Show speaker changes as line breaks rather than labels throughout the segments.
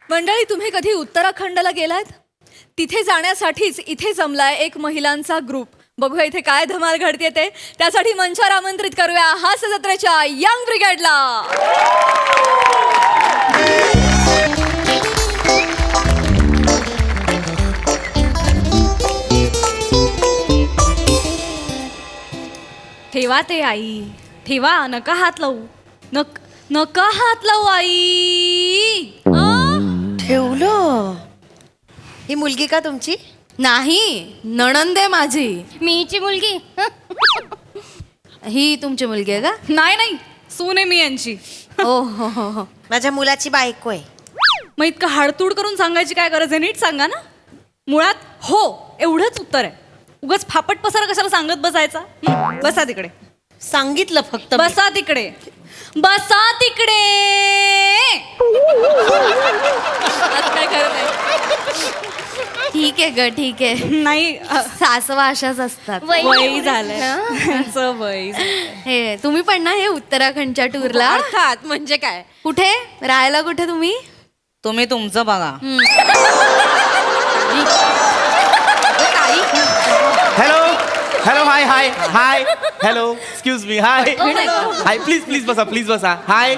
मंडळी, तुम्ही कधी उत्तराखंडला गेलात? तिथे जाण्यासाठीच इथे जमलाय एक महिलांचा ग्रुप. बघूया इथे काय धमाल घडते ते. त्यासाठी मंचावर आमंत्रित करूया हास्य जत्रेच्या यंग ब्रिगेडला. ठेवा ते आई, ठेवा. नका हात लावू, नका हात लावू आई.
ठेवलं. ही मुलगी का तुमची?
नाही, नणंदे माझी.
मीची मुलगी.
ही तुमची मुलगी आहे का?
नाही नाही, सून आहे मी यांची.
हो हो हो हो.
माझ्या मुलाची बायको आहे.
मग इतकं हाडतूड करून सांगायची काय गरज आहे? नीट सांगा ना. मुळात हो एवढंच उत्तर आहे. उगाच फापट पसारा कशाला सांगत बसायचा? बसा तिकडे,
सांगितलं फक्त मी.
बसा तिकडे, बसा तिकडे.
आज काय करत आहे? ठीक आहे ग, ठीक आहे.
नाही
सासवा अशाच असतात.
वय झालंय त्यांचं, वय झालंय.
हे तुम्ही पण ना हे उत्तराखंडच्या टूरला?
अर्थात. म्हणजे काय?
कुठे राहायला? कुठे तुम्ही?
तुम्ही तुमचं बघा.
Hello hello, hi hi hi, hello, excuse me, hi hi, please please बसा, प्लीज बसा. Hi,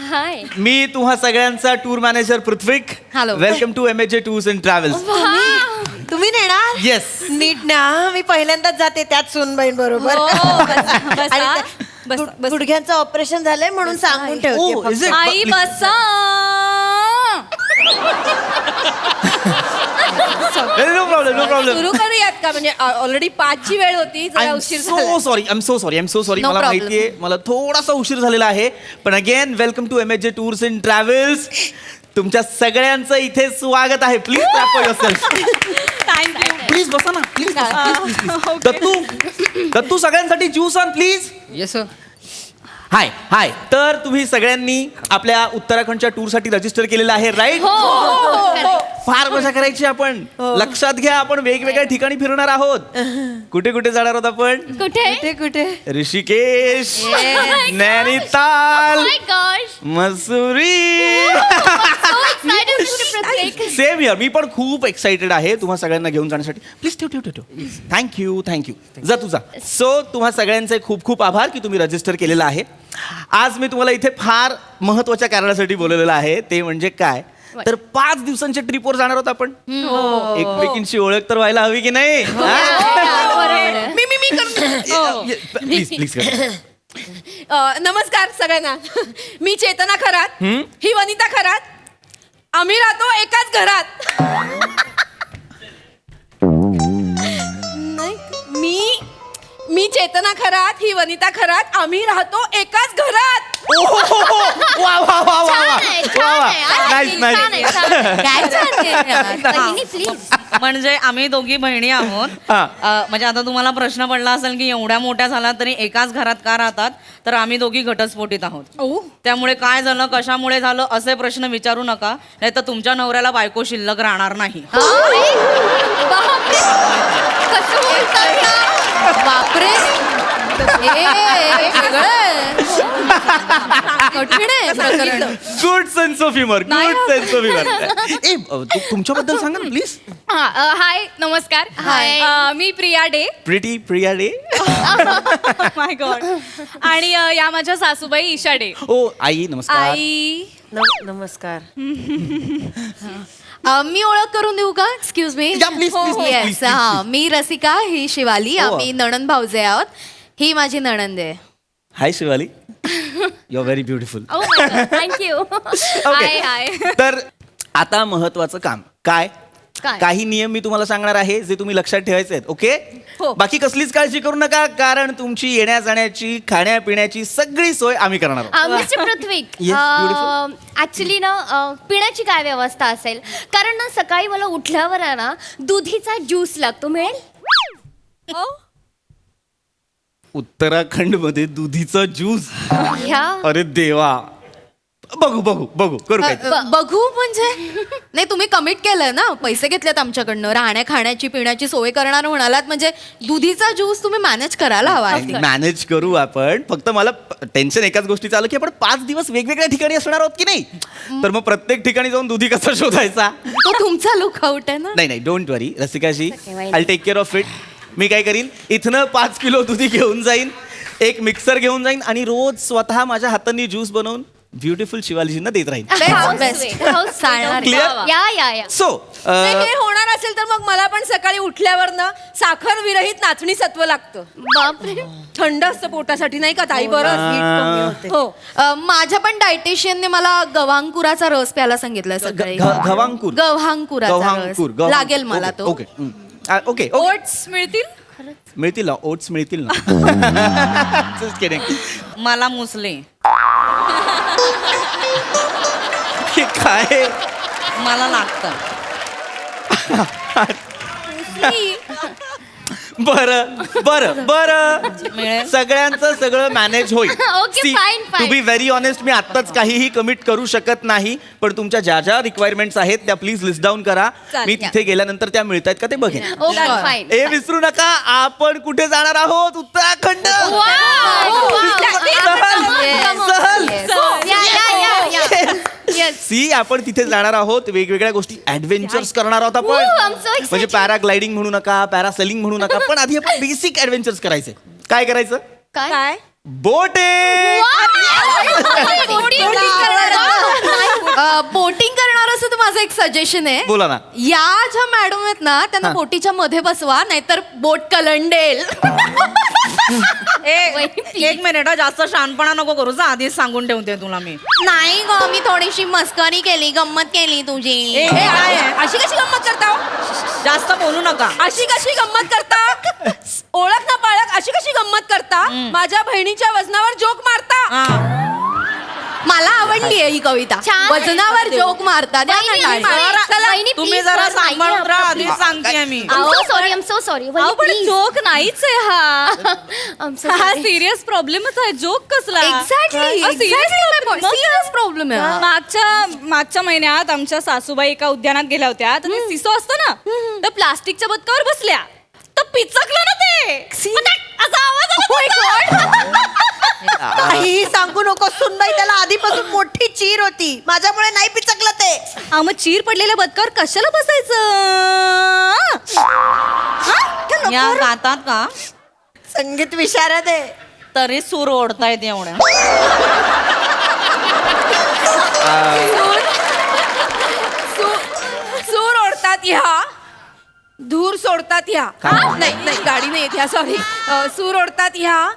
hi.
मी तुम्हा सगळ्यांचा tour manager Prithvik.
Hello.
Welcome to MHA tours and travels.
तुम्ही नेणार?
येस.
नीट ना. मी पहिल्यांदाच जाते त्यात सुनबाईन बरोबर.
बसा, बसा, बसा.
गुडघ्यांचं ऑपरेशन झालंय म्हणून सांगून ठेवते
Oh, is
फक्त.
it?
आई बसा.
No problem, no problem.
सुरू करूयात का? म्हणजे ऑलरेडी 5ची वेळ होती, जरा उशीर झाला.
So sorry, I am so sorry, I am so sorry.
No
मला
problem.
माहितीये मला थोडासा उशीर झालेला आहे, पण again welcome to MHA tours and travels. तुमच्या सगळ्यांचं इथे स्वागत आहे. Please clap for yourself.
Thank you.
Please बसा ना, प्लीज प्लीज. दत्तू सगळ्यांसाठी ज्यूस आण please.
Yes sir.
Hi hi. तर तुम्ही सगळ्यांनी आपल्या उत्तराखंडच्या टूरसाठी रजिस्टर केलेलं आहे, राईट? फार मजा करायची आपण. लक्षात घ्या, आपण वेगवेगळ्या ठिकाणी फिरणार आहोत. कुठे कुठे जाणार आहोत आपण?
कुठे?
कुठे?
ऋषिकेश, नैनिताल,
माय गॉश.
मसुरी.
प्रत्येक.
Same here. मी पण खूप एक्साइटेड आहे तुम्हा सगळ्यांना घेऊन जाण्यासाठी. प्लीज ठेव ठेव ठेव. Thank you thank you. जा तुझा. सो तुम्हा सगळ्यांचे खूप खूप आभार की तुम्ही रजिस्टर केलेलं आहे. आज मी तुम्हाला इथे फार महत्वाच्या कारणासाठी बोलवलेलं आहे. ते म्हणजे काय, तर 5 दिवसांच्या ट्रिपवर जाणार आहोत आपण. एकमेकींची ओळख तर व्हायला हवी की नाही? Please please.
नमस्कार सगळ्यांना. मी चेतना खरात. ही वनिता खरात. आम्ही राहतो एकाच घरात. नाही, मी चेतना खरात, ही वनिता खरात. आम्ही राहतो एकाच घरात.
वा वा वा वा वा. Nice nice.
प्लीज.
म्हणजे आम्ही दोघी बहिणी आहोत. म्हणजे आता तुम्हाला प्रश्न पडला असेल की एवढ्या मोठ्या झाला तरी एकाच घरात का राहतात, तर आम्ही दोघी घटस्फोटीत आहोत. त्यामुळे काय झालं, कशामुळे झालं असे प्रश्न विचारू नका, नाही तर तुमच्या नवऱ्याला बायको शिल्लक राहणार नाही.
बापरे. कठीण आहे प्रकरण.
Good sense of humour, good sense of humour. ए तुमच्याबद्दल सांगा ना प्लीज.
हाय, नमस्कार.
हाय.
मी Priya De.
Pretty Priya De.
My God. आणि या माझ्या सासूबाई ईशा डे.
ओ आई नमस्कार.
आई.
नमस्कार.
मी ओळख करून देऊ का? Excuse me.
Yeah, please, please, please,
yes.
please, please,
हा, मी रसिका, ही शिवाली. आम्ही नणंद भाऊजे आहोत. ही माझी नणंद आहे.
Hi Shivali. You are very beautiful.
Thank you. Hi hi.
तर आता महत्वाचं काम काय,
काय?
काही नियम मी तुम्हाला सांगणार आहे जे तुम्ही लक्षात ठेवायचे आहेत. ओके? बाकी कसलीच काळजी करू नका, कारण तुमची येण्या जाण्याची खाण्यापिण्याची सगळी सोय आम्ही करणार आहोत.
मिस्टर पृथ्वीक,
Yes, beautiful.
ऍक्च्युली ना पिण्याची काय व्यवस्था असेल? कारण ना सकाळी मला उठल्यावर आहे ना दुधीचा ज्यूस लागतो. मिळेल?
उत्तराखंड मध्ये दुधीचा ज्यूस.
ह्या
अरे देवा. बघू बघू बघू करू काय
बघू म्हणजे नाही, तुम्ही कमिट केलंय ना, पैसे घेतलेत आमच्याकडनं, राहण्या खाण्याची पिण्याची सोय करणार म्हणालात, म्हणजे दुधीचा ज्यूस तुम्ही मॅनेज करायला हवा.
मॅनेज करू आपण. फक्त मला टेन्शन एकाच गोष्टीचं आलं की आपण 5 दिवस वेगवेगळ्या ठिकाणी असणार आहोत की नाही, तर मग प्रत्येक ठिकाणी जाऊन दुधी कसा शोधायचा.
तो तुमचा लुक आउट आहे ना.
नाही नाही, don't worry Rasikaji, I take care of it. मी काय करीन, इथनं 5 किलो दुधी घेऊन जाईन, एक मिक्सर घेऊन जाईन आणि रोज स्वतः माझ्या हातांनी ज्यूस बनवून ब्युटिफुल शिवालीजींना देत राहीन. Clear?
या
सो
हे होणार असेल तर मग मला पण सकाळी उठल्यावरनं साखर विरहित नाचणी सत्व लागतं.
बापरे.
थंड असतं पोटासाठी नाही का ताई? बरं हो.
माझ्या पण डायटिशियनने मला गव्हांकुराचा रस प्यायला सांगितलंय सकाळी.
गव्हांकुर
गव्हांकुराचा रस लागेल मला तो.
ओके ओके
ओट्स मिळतील?
मिळतील ना, ओट्स मिळतील ना. Just kidding.
मला मुसले.
हे काय
मला लागतं.
बरं बरं बरं,
मिळेल.
सगळ्यांचं सगळं मॅनेज होईल.
Okay, fine,
to be very honest, मी आत्ताच काहीही कमिट करू शकत नाही, पण तुमच्या ज्या ज्या रिक्वायरमेंट्स आहेत त्या प्लीज लिस्ट डाऊन करा. मी तिथे गेल्यानंतर त्या मिळतायत का ते बघेन.
Okay fine.
हे विसरू नका, आपण कुठे जाणार आहोत? उत्तराखंड. सी, आपण तिथे जाणार आहोत, वेगवेगळ्या गोष्टी ऍडव्हेंचर्स करणार आहोत आपण.
I'm so excited.
म्हणजे पॅराग्लायडिंग म्हणू नका, पॅरासेलिंग म्हणू नका, पण आधी आपण बेसिक ऍडव्हेंचर्स करायचे. काय करायचं?
काय?
बोटिंग.
बोटिंग करणार असं तर माझं एक सजेशन आहे.
बोला ना.
या ज्या मॅडम आहेत ना, त्यांना बोटीच्या मध्ये बसवा, नाहीतर बोट कलंडेल.
एक मिनिट हा, जास्त शहाणपणा नको करू जा, आधीच सांगून ठेवते तुला मी.
नाही ग, मी थोडीशी मस्करी केली, गंमत केली तुझी.
ए, काय आहे?
अशी कशी गंमत करता?
जास्त बोलू नका.
अशी कशी गंमत करता? ओळख ना पाळख अशी कशी गंमत करता? माझ्या बहिणीच्या वजनावर जोक मारता.
हा.
मला आवडली आहे ही कविता.
छान.
वजनावर जोक मारता. द्या ना
वहिनी,
टाळी.
वहिनी,
तुम्ही
please,
जरा
sir, नाही
सांभाळून राहा,
आहे.
आधीच सांगते मी.
सॉरी, आम सो सॉरी.
पण जोक नाहीच आहे हा. हा
सिरियस
सिरियस प्रॉब्लेमच आहे. जोक कसला?
Exactly,
हा,
exactly. Serious problem आहे हा.
मागच्या महिन्यात आमच्या सासूबाई एका उद्यानात गेल्या होत्या, तर ते सिसो असतं ना, तर प्लास्टिकच्या बदकावर बसल्या, तर पिचकलं ना ते. असा आवाज आला.
काहीही सांगू नको सुनबाई, त्याला आधीपासून मोठी चीर होती, माझ्यामुळे नाही पिचकलं ते.
मग चीर पडलेल्या बदकावर कशाला बसायचं?
या गातात का?
संगीत विशारद आहे.
तरी सूर ओढतायत एवढ्या.
सूर ओढतात ह्या, धूर सोडतात ह्या. नाही नाही, गाडी नाही येत ह्या, सॉरी. सूर ओढतात ह्या,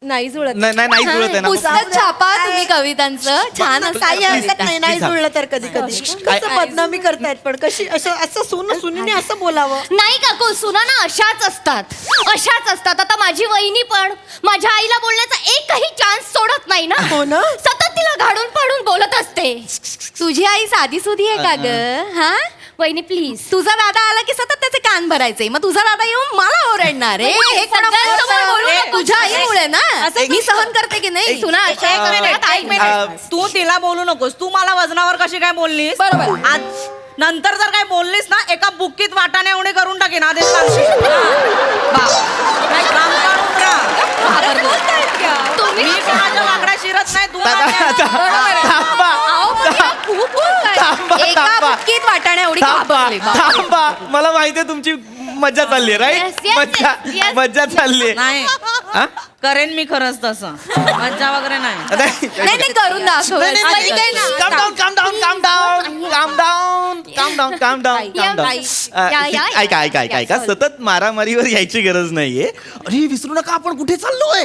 नाही जुळत.
नाही जुळत आहे ना.
पुस्तक छापा तुम्ही कवितांचं, छान असं
काही
कविता.
हरकत नाही, नाही
Please,
जुळलं तर कधी कधी कसं बदनामी करतायत, पण कशी असं असं सुनीने असं बोलावं.
नाही काकू, सुना ना अशाच असतात. आता माझी वहिनी पण माझ्या आईला बोलण्याचा एकही चान्स सोडत नाही ना.
हो ना?
सतत तिला घाडून पाडून बोलत असते.
तुझी आई साधी सुधी आहे का ग? हा,
वहिनी प्लीज.
तुझा दादा आला की सतत त्याचे कान भरायचे, मग तुझा दादा येऊन मला ओरडणार आहे. हे
सगळ्यांसमोर बोलू
कोणामुळे?
नको.
तुझ्या आईमुळे ना. मी सहन करते की नाही.
सुना अशा
एक मिनिट. तू तिला बोलू नकोस. तू मला वजनावर कशी काय बोललीस?
बरोबर.
आज नंतर जर काय बोललीस ना, एका बुक्कीत वाटाणे एवढे करून टाकेन. आधीच सांगशील.
तुम्ही
मी कोणाच्या वाकड्या शिरत नाही. तू
एका बुक्कीत वाटाण्या एवढी घाबरली.
थांबा, मला माहितीये तुमची मज्जा चालली आहे, राईट?
Yes, yes, yes.
मज्जा चालली
नाही करेन मी खरंच तसं. मज्जा वगैरे नाही.
नाही नाही, करून दाखव.
ऐका, सतत मारामारीवर यायची गरज नाहीये. अरे विसरू नका, आपण कुठे चाललोय?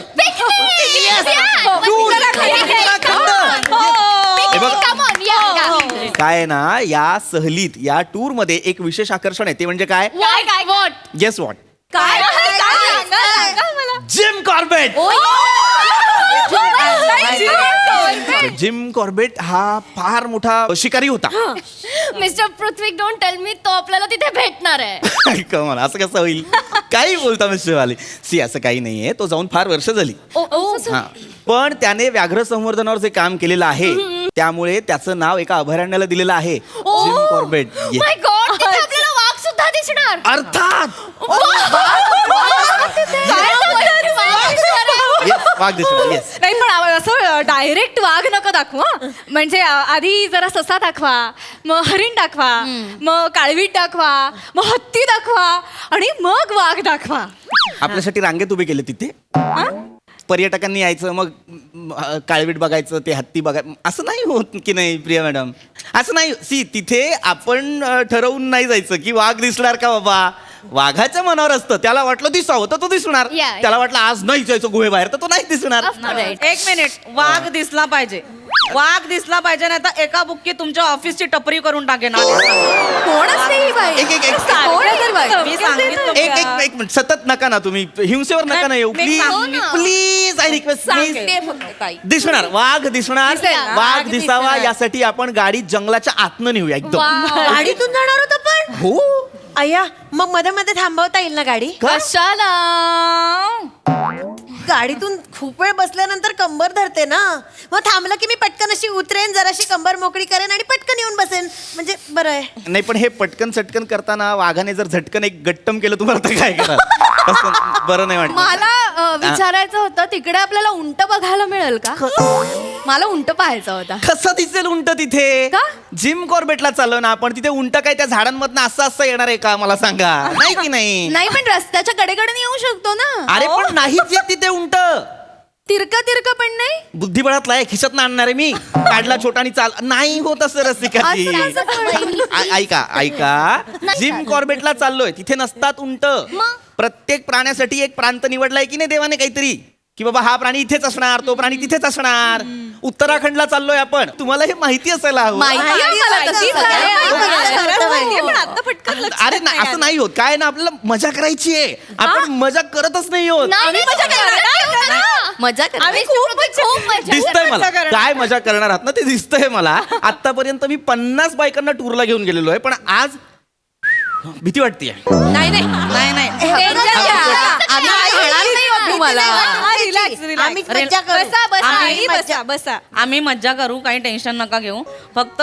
काय आहे ना, या सहलीत या टूर मध्ये एक विशेष आकर्षण आहे, ते म्हणजे काय? Guess what? Jim Corbett. Jim Corbett हा फार मोठा शिकारी होता.
Mister Prithvi, don't tell me, तो आपल्याला तिथे भेटणार आहे.
कमाल, असं कसं होईल? काही बोलता मिस्टर वाले. सी, असं काही नाहीये, तो जाऊन फार वर्ष झाली. हा, पण त्याने व्याघ्र संवर्धनावर जे काम केलेलं आहे त्यामुळे त्याचं नाव एका अभयारण्याला दिलेलं आहे जिम कॉर्बेट. Yes.
माय गॉड तिथे आपल्याला वाघ सुद्धा दिसणार.
अर्थात
वाघ
Yes, वाघ दिसणार. येस
नाही पण असं डायरेक्ट वाघ नका दाखवा. म्हणजे आधी जरा ससा दाखवा, मग हरिण दाखवा, मग काळवीट दाखवा, मग हत्ती दाखवा आणि मग वाघ दाखवा.
आपल्यासाठी रांगेत उभे केले तिथे. पर्यटकांनी यायचं मग काळवीट बघायचं ते हत्ती बघायचं असं नाही होत की नाही प्रिया मॅडम? असं नाही. सी तिथे आपण ठरवून नाही जायचं की वाघ दिसणार का बाबा. वाघाच्या मनावर असतं. त्याला वाटलं दिसावं तर तो दिसणार.
Yeah.
त्याला वाटलं आज नाही जायचं गुहेबाहेर तर तो नाही दिसणार.
एक मिनिट, वाघ दिसला पाहिजे. वाघ दिसला पाहिजे, नाही तर एका बुक्की तुमच्या ऑफिसची टपरी करून टाकेन.
कोण असते ही बाई?
एक- एक- एक-
कोण आहे तर बाई?
मी सांगितलं
एक एक मिनिट सतत नका ना तुम्ही हिंसेवर नका ना येऊ
मी
प्लीज
सांगते.
Please I request please.
सांगते फक्त ताई.
दिसणार वाघ दिसणार.
दिसेल ना?
वाघ
वाघ
दिसावा
दिसणार.
यासाठी आपण गाडी जंगलाच्या आतनं नेऊया एकदम.
गाडीतून जाणार होतं पण
हो
अय्या मग मध्ये मध्ये थांबवता येईल ना गाडी?
कशाला?
गाडीतून खूप वेळ बसल्यानंतर कंबर धरते ना. मग थांबलं की मी पटकन अशी उतरेन, जराशी कंबर मोकळी करेन आणि पटकन येऊन बसेन. म्हणजे बरं आहे.
नाही पण हे पटकन सटकन करताना वाघाने जर झटकन एक गट्टम केलं तुम्हाला तर काय करा बरं नाही वाटत.
मला विचारायचं होतं तिकडे आपल्याला उंट बघायला मिळेल का? मला उंट पाहायचा होता.
कसं दिसेल उंट तिथे?
का?
जिम कॉर्बेटला चाललो ना आपण. तिथे उंट काय त्या झाडांमधनं असं असं येणार आहे का मला सांगा? नाही की नाही?
नाही पण रस्त्याच्या कडेकडे येऊ शकतो ना.
अरे पण नाहीच येत तिथे उंट.
तिरका पण नाही.
बुद्धिबळातला आहे खिशात आणणार आहे मी. काढला छोटा आणि चाल नाही होत असं रसिकाची.
असं कसं?
ऐका जिम कॉर्बेटला चाललोय तिथे नसतात उंट. प्रत्येक प्राण्यासाठी एक प्रांत निवडलाय की नाही देवाने काहीतरी की बाबा हा प्राणी इथेच असणार, तो प्राणी तिथेच असणार. उत्तराखंडला चाललोय आपण. तुम्हाला हे माहिती असायला हवं.
माहिती आहे मला तसं सगळं.
पण आता पटकन लक्षात
अरे ना असं नाही होत. काय ना आपल्याला मजा करायची आहे. आपण मजा करतच नाही होत.
आम्ही मजा करणार.
मजा कर.
आम्ही खूप मजा
दिसतंय मला काय मजा करणार आहात ना ते दिसतंय मला. आतापर्यंत मी 50 बायकांना टूरला घेऊन गेलेलो आहे पण आज भीती वाटतेय.
नाही नाही
नाही नाही
Danger घ्या. आम्ही काही घेणार नाही होत तुम्हाला.
आम्ही मज्जा करू.
आई, बसा.
आम्ही मज्जा करू, काही टेन्शन नका घेऊ. फक्त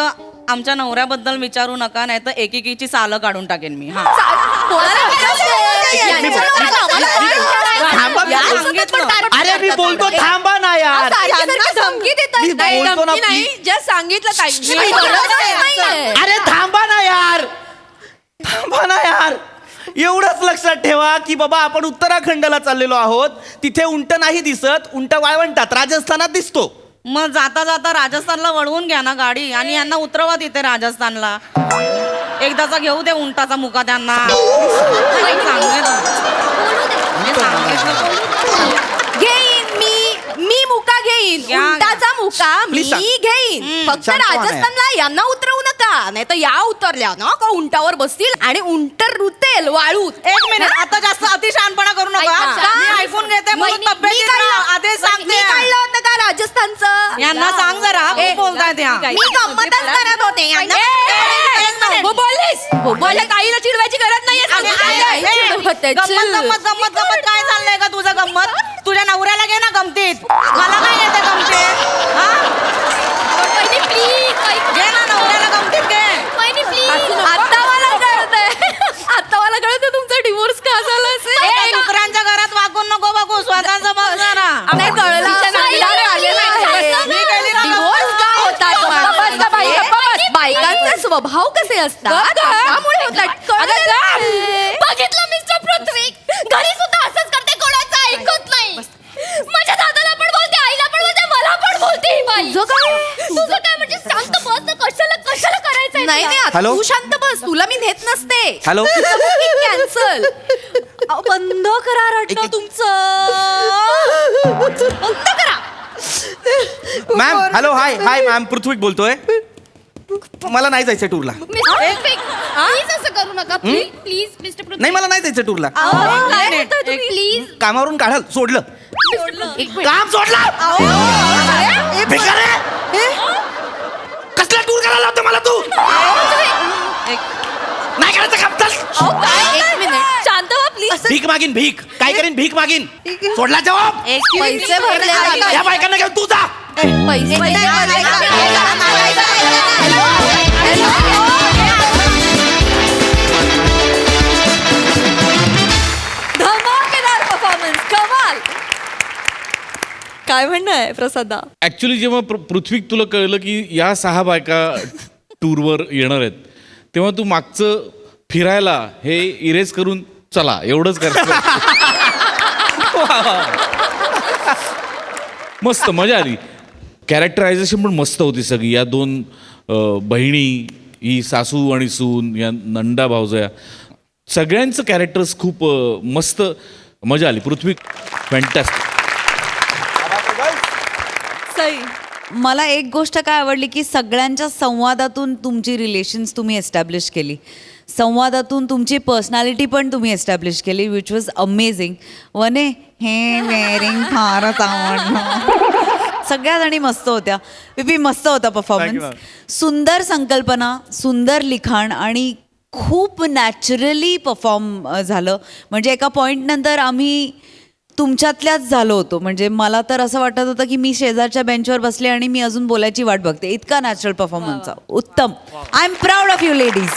आमच्या नवऱ्याबद्दल विचारू नका, नाही तर एकेकीची सालं काढून टाकेन मी. हा
कोणाला विचारते? यांच्या नवऱ्याला आम्हाला काय
थांबा, मी
या
बोलतो.
सांगितलं.
अरे मी बोलतो थांबा ना यार.
सारखी धमकी देतात.
मी
नाही,
बोलतो ना,
धमकी नाही जस्ट सांगितलं ताई.
काही गरज नाहीये.
अरे थांबा ना यार. थांबा ना यार. एवढंच लक्षात ठेवा की बाबा आपण उत्तराखंडला चाललेलो आहोत. तिथे उंट नाही दिसत. उंट वाळवंटात राजस्थानात दिसतो.
मग जाता जाता राजस्थानला वळवून घ्या ना गाडी आणि यांना उतरवा तिथे राजस्थानला. एकदाचा घेऊ दे उंटाचा मुका त्यांना.
घेईन मी मुका घेईन.
घ्या.
उंटाचा मुका
Please सांग.
मी घेईन. फक्त
शांत व्हा ना
राजस्थानला यांना उतरवू नका. नाही तर या उतरल्या ना का उंटावर बसतील आणि उंट रुतेल वाळूत.
एक मिनिट, आता जास्त अतिशहानपणा करू नका.
ऐका.
मी ऐकून घेते म्हणून
मी
तब्येतीत
काढलं.
राहा. आधीच
मी
सांगते
काढलं होतं का राजस्थानचं?
यांना सांग जरा खूप बोलतायत या.
मी गंमतच करत होते. यांना-
हो बोललीस हो बोलल्या ताईला चिडवायची गरज नाहीये सांगितलं.
गंमत काय चाललंय का तुझं गंमत? तुझ्या नवऱ्याला घे ना गमतीत. मला काय येते गमतीत? हा घे ना नवऱ्याला गमतीत घे.
आता मला कळतंय तुमचा डिवोर्स का झाला असेल.
आता दुसऱ्यांच्या घरात वागून नको बघू, स्वतःचं बघ जरा.
नाही कळलं.
मी गेली ना.
डिवोर्स का होतात? बायकांचे स्वभाव कसे असतात त्यामुळे होतात.
बघितलं मिस्टर पृथ्वी घरी सुद्धा असंच करते, कोणाचं ऐकत नाही. माझ्या दादाला पण बोलते, आईला पण बोलते, मला पण बोलते ही बाई. तुझं काय म्हणजे शांत बस ना, कशाला करायचंय
नाही
तुला?
नाही
हॅलो?
तू शांत बस. तुला मी नेत नसते.
हॅलो?
कॅन्सल. बंद करा रडणं तुमचं. बंद करा.
मॅम हॅलो हाय मॅम पृथ्वी बोलतोय. मला नाही जायचं टूरला.
प्लीज असं करू नका, प्लीज मिस्टर पृथ्वी.
नाही मला नाही जायचं टूरला.
प्लीज
कामावरून काढाल सोडलं. काम सोडलं. भिकारी! कसला टूर करायला होतं मला तू? नाही करायचं काम. चल.
एक मिनिट.
शांत व्हा प्लीज.
असं
भीक मागीन भीक काय करीन भीक मागीन सोडला जबाब
पैसे भरले जातात.
या बायकांना घेऊन तू जा
पैसे धमाकेदार परफॉर्मन्स कमाल. काय म्हणणं आहे प्रसादा?
ऍक्च्युली जेव्हा पृथ्वी तुला कळलं की या 6 बायका टूरवर येणार आहेत तेव्हा तू मागचं फिरायला हे इरेज करून चला एवढंच करायचं. मस्त मजा आली. कॅरेक्टरायझेशन पण मस्त होती सगळी. या 2 बहिणी, ही सासू आणि सून, या नंदा भावजया, सगळ्यांचं कॅरेक्टर्स खूप मस्त मजा आली. पृथ्वी फॅन्टॅस्टिक.
सई
मला एक गोष्ट काय आवडली की सगळ्यांच्या संवादातून तुमची रिलेशन्स तुम्ही एस्टॅब्लिश केली. संवादातून तुमची पर्सनॅलिटी पण तुम्ही एस्टॅब्लिश केली विच वॉज अमेझिंग. वने हे वेअरिंग फारच आवडलं. सगळ्या जणी मस्त होत्या. पीपी मस्त होता परफॉर्मन्स. सुंदर संकल्पना, सुंदर लिखाण आणि खूप नॅचरली परफॉर्म झालं. म्हणजे एका पॉईंट नंतर आम्ही तुमच्यातल्याच झालो होतो. म्हणजे मला तर असं वाटत होतं की मी शेजारच्या बेंचवर बसले आणि मी अजून बोलायची वाट बघते. इतका नॅचरल परफॉर्मन्सचा. उत्तम. I am proud of you ladies.